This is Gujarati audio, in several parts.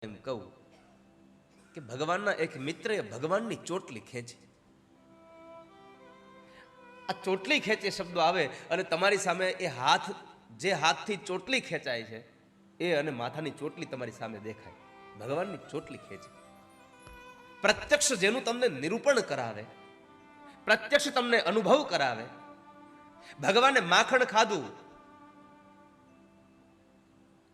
એમ કહું કે ભગવાનના એક મિત્રએ ભગવાનની ચોટલી ખેંચી. આ ચોટલી ખેંચે શબ્દો આવે અને તમારી સામે એ હાથ, જે હાથથી ચોટલી ખેંચાય છે એ અને માથાની ચોટલી તમારી સામે દેખાય. ભગવાનની ચોટલી ખેંચી. પ્રત્યક્ષ જેનું તમને નિરૂપણ કરાવે, પ્રત્યક્ષ તમને અનુભવ કરાવે. ભગવાને માખણ ખાધું.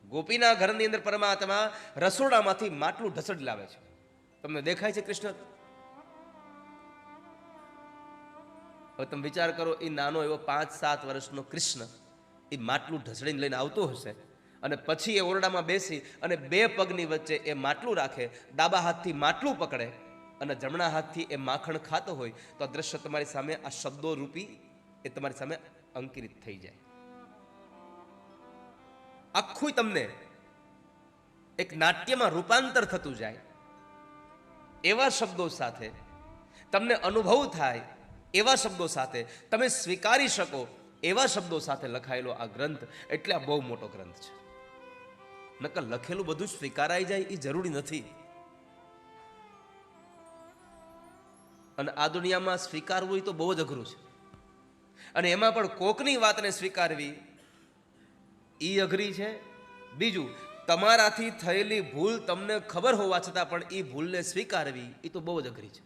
ગોપીના ઘરની અંદર પરમાત્મા રસોડામાંથી માટલું ઢસડી લાવે છે. તમને દેખાય છે કૃષ્ણ? હવે તમે વિચાર કરો, એ નાનો એવો 5-7 વર્ષનો કૃષ્ણ એ માટલું ઢસડીને લઈને આવતો હશે અને પછી એ ઓરડામાં બેસી અને 2 પગની વચ્ચે એ માટલું રાખે, ડાબા હાથથી માટલું પકડે અને જમણા હાથથી એ માખણ ખાતો હોય તો આ દ્રશ્ય તમારી સામે, આ શબ્દો રૂપી એ તમારી સામે અંકિત થઈ જાય. આખું તમને એક નાટ્યમાં રૂપાંતર થતું જાય. એવા શબ્દો સાથે તમને અનુભવ થાય, એવા શબ્દો સાથે તમે સ્વીકારી શકો, એવા શબ્દો સાથે લખાયેલો આ ગ્રંથ એટલે આ બહુ મોટો ગ્રંથ છે. નકર લખેલું બધું સ્વીકારાઈ જાય એ જરૂરી નથી. અને આ દુનિયામાં સ્વીકારવું એ તો બહુ જ અઘરું છે. અને એમાં પણ કોકની વાતને સ્વીકારવી એ અઘરી છે. બીજું, તમારાથી થયેલી ભૂલ તમને ખબર હોવા છતાં પણ એ ભૂલને સ્વીકારવી એ તો બહુ જ અઘરી છે.